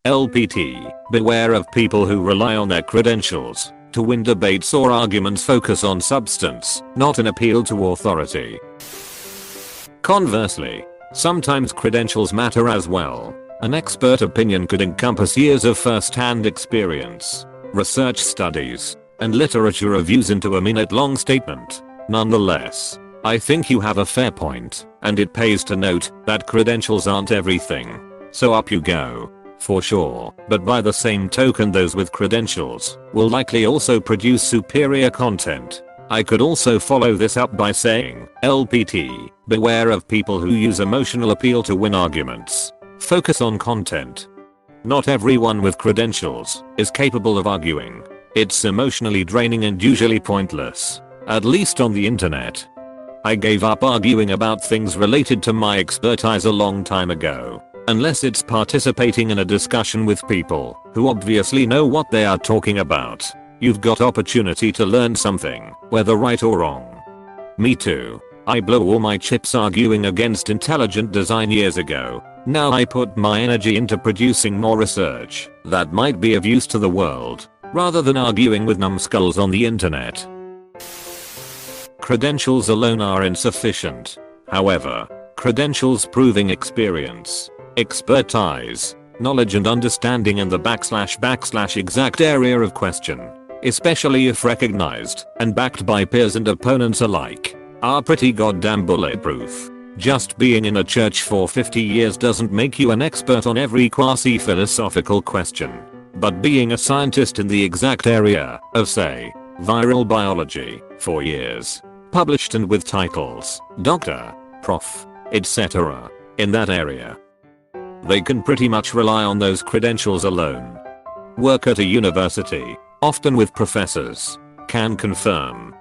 LPT, beware of people who rely on their credentials to win debates or arguments. Focus on substance, not an appeal to authority. Conversely, sometimes credentials matter as well. An expert opinion could encompass years of first-hand experience, research studies, and literature reviews into a minute-long statement. Nonetheless, I think you have a fair point, and it pays to note that credentials aren't everything. So up you go. For sure, but by the same token those with credentials will likely also produce superior content. I could also follow this up by saying, LPT, beware of people who use emotional appeal to win arguments. Focus on content. Not everyone with credentials is capable of arguing. It's emotionally draining and usually pointless, at least on the internet. I gave up arguing about things related to my expertise a long time ago. Unless it's participating in a discussion with people who obviously know what they are talking about. You've got opportunity to learn something, whether right or wrong. Me too. I blow all my chips arguing against intelligent design years ago. Now I put my energy into producing more research that might be of use to the world, rather than arguing with numbskulls on the internet. Credentials alone are insufficient. However, credentials proving experience, expertise, knowledge and understanding in the / exact area of question, especially if recognized and backed by peers and opponents alike, are pretty goddamn bulletproof. Just being in a church for 50 years doesn't make you an expert on every quasi-philosophical question. But being a scientist in the exact area of, say, viral biology for years, published and with titles, doctor, prof, etc., in that area, they can pretty much rely on those credentials alone. Work at a university, often with professors, can confirm.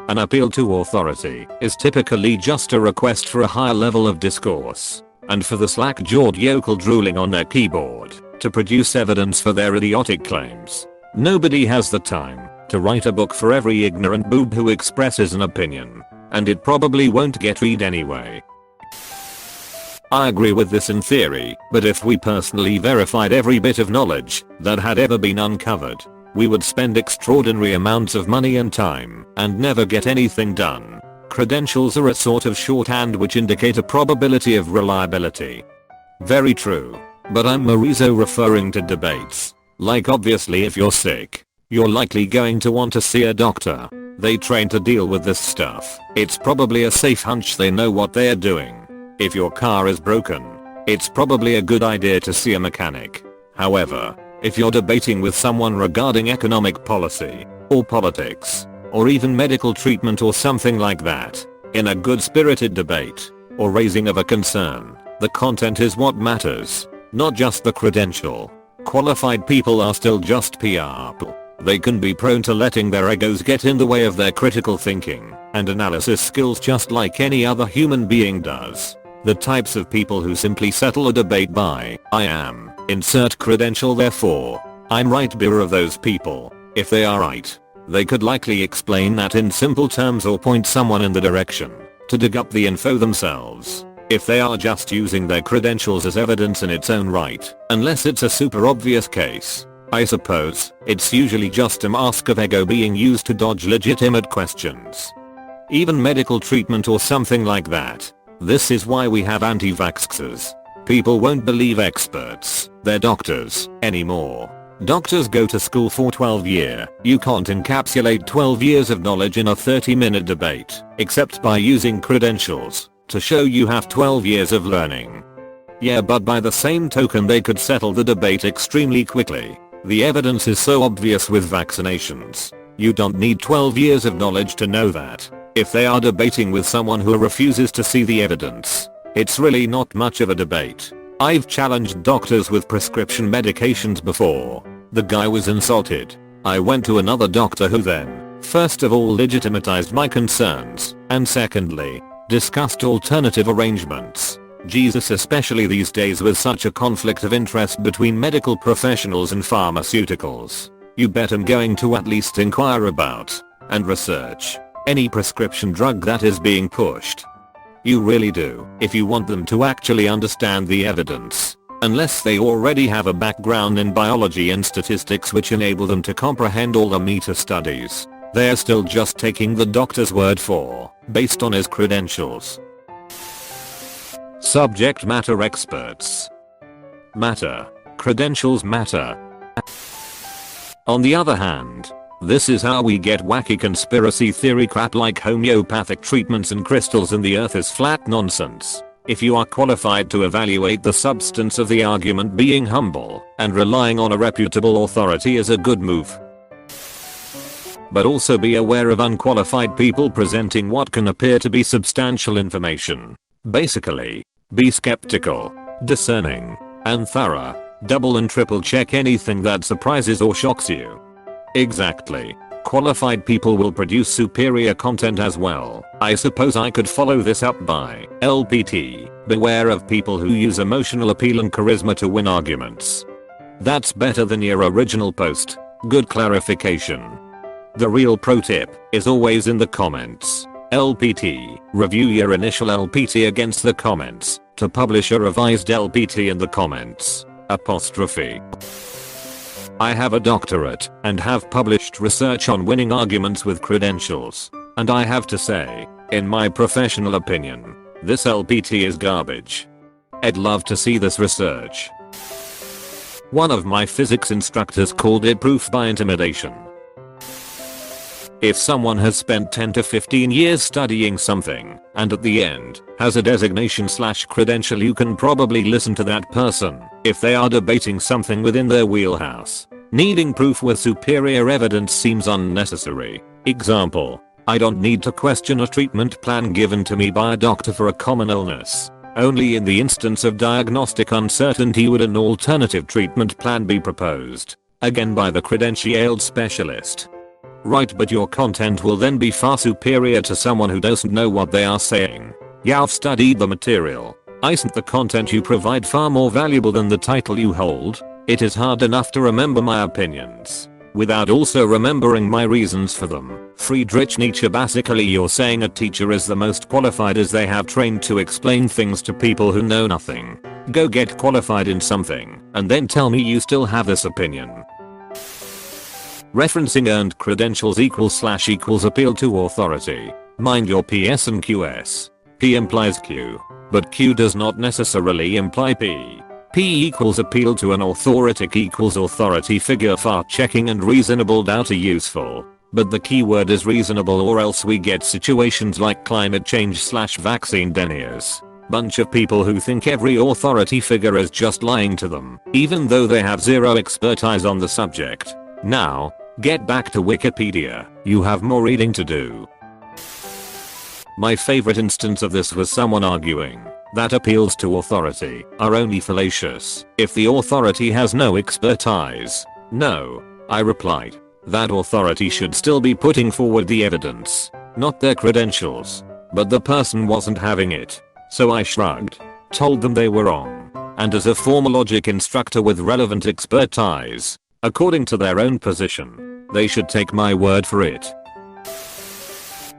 An appeal to authority is typically just a request for a higher level of discourse, and for the slack-jawed yokel drooling on their keyboard to produce evidence for their idiotic claims. Nobody has the time to write a book for every ignorant boob who expresses an opinion, and it probably won't get read anyway. I agree with this in theory, but if we personally verified every bit of knowledge that had ever been uncovered, we would spend extraordinary amounts of money and time and never get anything done. Credentials are a sort of shorthand which indicate a probability of reliability. Very true. But I'm Marizo referring to debates. Like obviously if you're sick, you're likely going to want to see a doctor. They train to deal with this stuff. It's probably a safe hunch they know what they're doing. If your car is broken, it's probably a good idea to see a mechanic. However, if you're debating with someone regarding economic policy, or politics, or even medical treatment or something like that, in a good-spirited debate, or raising of a concern, the content is what matters, not just the credential. Qualified people are still just PR. They can be prone to letting their egos get in the way of their critical thinking and analysis skills just like any other human being does. The types of people who simply settle a debate by, I am, insert credential therefore, I'm right, beware of those people. If they are right, they could likely explain that in simple terms or point someone in the direction to dig up the info themselves. If they are just using their credentials as evidence in its own right, unless it's a super obvious case, I suppose it's usually just a mask of ego being used to dodge legitimate questions. Even medical treatment or something like that. This is why we have anti-vaxxers. People won't believe experts, they're doctors, anymore. Doctors go to school for 12 years. You can't encapsulate 12 years of knowledge in a 30-minute debate, except by using credentials to show you have 12 years of learning. Yeah, but by the same token they could settle the debate extremely quickly. The evidence is so obvious with vaccinations. You don't need 12 years of knowledge to know that. If they are debating with someone who refuses to see the evidence, it's really not much of a debate. I've challenged doctors with prescription medications before. The guy was insulted. I went to another doctor who then, first of all, legitimatized my concerns, and secondly, discussed alternative arrangements. Jesus, especially these days with such a conflict of interest between medical professionals and pharmaceuticals. You bet I'm going to at least inquire about and research any prescription drug that is being pushed. You really do, if you want them to actually understand the evidence. Unless they already have a background in biology and statistics which enable them to comprehend all the meta-studies. They're still just taking the doctor's word based on his credentials. Subject matter experts. Matter. Credentials matter. On the other hand, this is how we get wacky conspiracy theory crap like homeopathic treatments and crystals and the earth is flat nonsense. If you are qualified to evaluate the substance of the argument, being humble and relying on a reputable authority is a good move. But also be aware of unqualified people presenting what can appear to be substantial information. Basically, be skeptical, discerning, and thorough. Double and triple check anything that surprises or shocks you. Exactly. Qualified people will produce superior content as well. I suppose I could follow this up by LPT. Beware of people who use emotional appeal and charisma to win arguments. That's better than your original post. Good clarification. The real pro tip is always in the comments. LPT. Review your initial LPT against the comments to publish a revised LPT in the comments. Apostrophe. I have a doctorate and have published research on winning arguments with credentials. And I have to say, in my professional opinion, this LPT is garbage. I'd love to see this research. One of my physics instructors called it proof by intimidation. If someone has spent 10 to 15 years studying something and at the end has a designation/credential, you can probably listen to that person if they are debating something within their wheelhouse. Needing proof with superior evidence seems unnecessary. Example, I don't need to question a treatment plan given to me by a doctor for a common illness. Only in the instance of diagnostic uncertainty would an alternative treatment plan be proposed, again by the credentialed specialist. Right, but your content will then be far superior to someone who doesn't know what they are saying. Yeah, I've studied the material. Isn't the content you provide far more valuable than the title you hold? It is hard enough to remember my opinions without also remembering my reasons for them. Friedrich Nietzsche. Basically, you're saying a teacher is the most qualified as they have trained to explain things to people who know nothing. Go get qualified in something and then tell me you still have this opinion. Referencing earned credentials equals appeal to authority. Mind your PS and QS. P implies Q, but Q does not necessarily imply P. P equals appeal to an authority equals authority figure. Fact checking and reasonable doubt are useful, but the keyword is reasonable, or else we get situations like climate change/vaccine deniers. Bunch of people who think every authority figure is just lying to them, even though they have zero expertise on the subject. Now, get back to Wikipedia, you have more reading to do. My favorite instance of this was someone arguing that appeals to authority are only fallacious if the authority has no expertise. No, I replied, that authority should still be putting forward the evidence, not their credentials. But the person wasn't having it, so I shrugged, told them they were wrong, and as a former logic instructor with relevant expertise, according to their own position, they should take my word for it.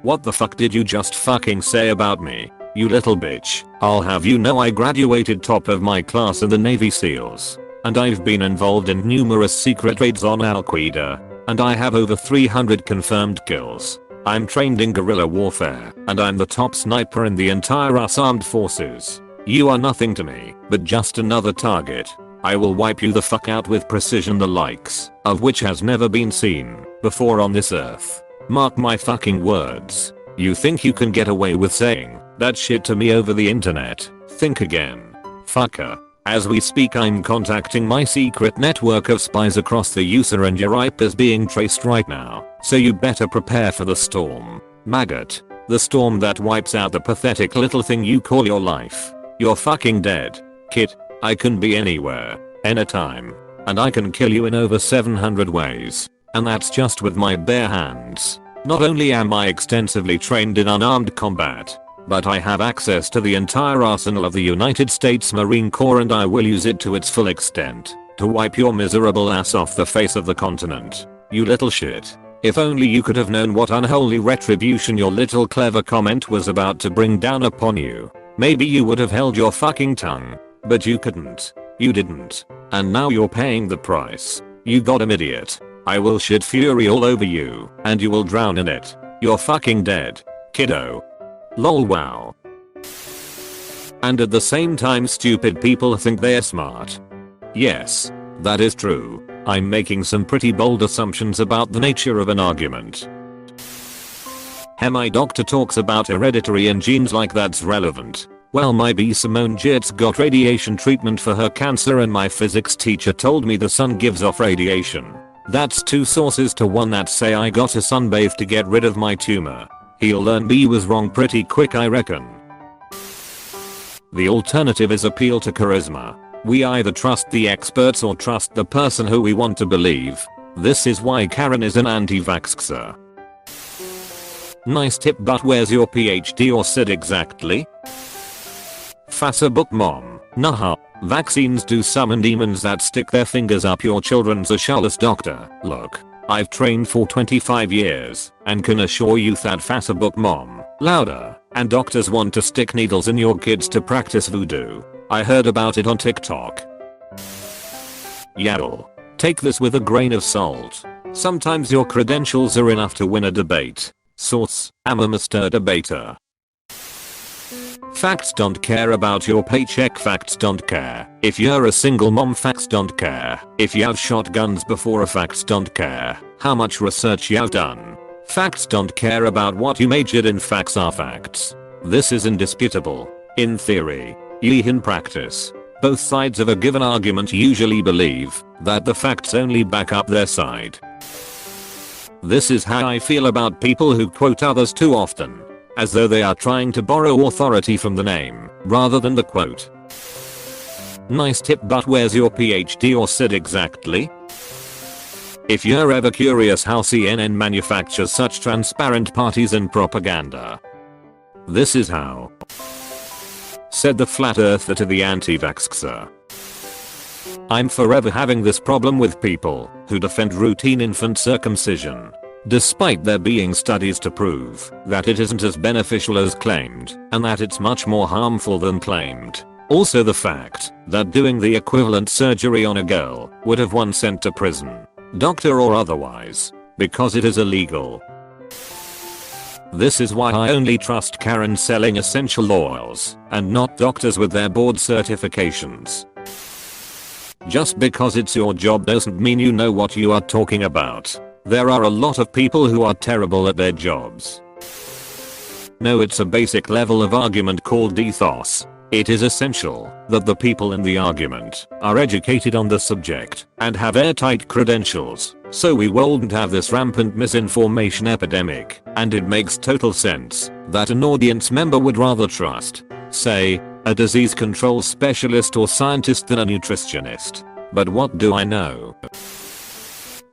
What the fuck did you just fucking say about me, you little bitch? I'll have you know I graduated top of my class in the Navy SEALs, and I've been involved in numerous secret raids on Al Qaeda, and I have over 300 confirmed kills. I'm trained in guerrilla warfare, and I'm the top sniper in the entire US Armed Forces. You are nothing to me, but just another target. I will wipe you the fuck out with precision the likes of which has never been seen before on this earth. Mark my fucking words. You think you can get away with saying that shit to me over the internet? Think again. Fucker. As we speak, I'm contacting my secret network of spies across the USA, and your IP is being traced right now, so you better prepare for the storm. Maggot. The storm that wipes out the pathetic little thing you call your life. You're fucking dead. Kid, I can be anywhere, anytime, and I can kill you in over 700 ways. And that's just with my bare hands. Not only am I extensively trained in unarmed combat, but I have access to the entire arsenal of the United States Marine Corps, and I will use it to its full extent to wipe your miserable ass off the face of the continent. You little shit. If only you could have known what unholy retribution your little clever comment was about to bring down upon you. Maybe you would have held your fucking tongue. But you couldn't. You didn't. And now you're paying the price. You goddamn idiot. I will shit fury all over you, and you will drown in it. You're fucking dead, kiddo. Lol wow. And at the same time stupid people think they're smart. Yes, that is true. I'm making some pretty bold assumptions about the nature of an argument. Hey, my doctor talks about hereditary and genes like that's relevant. Well, my B Simone Jits got radiation treatment for her cancer and my physics teacher told me the sun gives off radiation. That's two sources to one that say I got to sunbathe to get rid of my tumor. He'll learn B was wrong pretty quick, I reckon. The alternative is appeal to charisma. We either trust the experts or trust the person who we want to believe. This is why Karen is an anti-vaxxer. Nice tip, but where's your PhD or SID exactly? Facebook mom. Nah. Vaccines do summon demons that stick their fingers up your children's ashalas, doctor. Look, I've trained for 25 years and can assure you that Facebook mom, louder, and doctors want to stick needles in your kids to practice voodoo. I heard about it on TikTok. Yaddle. Take this with a grain of salt. Sometimes your credentials are enough to win a debate. Source, am a Mr. Debater. Facts don't care about your paycheck, facts don't care. If you're a single mom, facts don't care. If you have shotguns before, facts don't care. How much research you've done. Facts don't care about what you majored in, facts are facts. This is indisputable. In theory. In practice. Both sides of a given argument usually believe that the facts only back up their side. This is how I feel about people who quote others too often. As though they are trying to borrow authority from the name, rather than the quote. Nice tip, but where's your PhD or SID exactly? If you're ever curious how CNN manufactures such transparent parties and propaganda. This is how. Said the flat earther to the anti-vaxxer. I'm forever having this problem with people who defend routine infant circumcision. Despite there being studies to prove that it isn't as beneficial as claimed and that it's much more harmful than claimed. Also the fact that doing the equivalent surgery on a girl would have one sent to prison, doctor or otherwise, because it is illegal. This is why I only trust Karen selling essential oils and not doctors with their board certifications. Just because it's your job doesn't mean you know what you are talking about. There are a lot of people who are terrible at their jobs. No, it's a basic level of argument called ethos. It is essential that the people in the argument are educated on the subject and have airtight credentials, so we won't have this rampant misinformation epidemic, and it makes total sense that an audience member would rather trust, say, a disease control specialist or scientist than a nutritionist. But what do I know?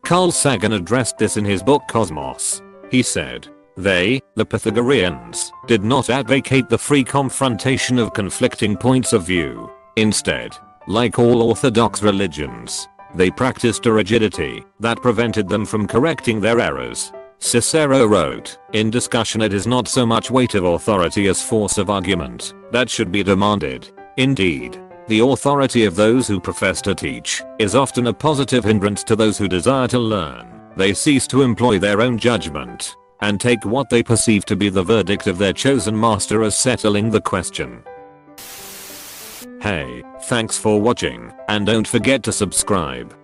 Carl Sagan addressed this in his book Cosmos. He said, they, the Pythagoreans, did not advocate the free confrontation of conflicting points of view. Instead, like all orthodox religions, they practiced a rigidity that prevented them from correcting their errors. Cicero wrote, in discussion it is not so much weight of authority as force of argument that should be demanded. Indeed, the authority of those who profess to teach is often a positive hindrance to those who desire to learn. They cease to employ their own judgment and take what they perceive to be the verdict of their chosen master as settling the question. Hey, thanks for watching, and don't forget to subscribe.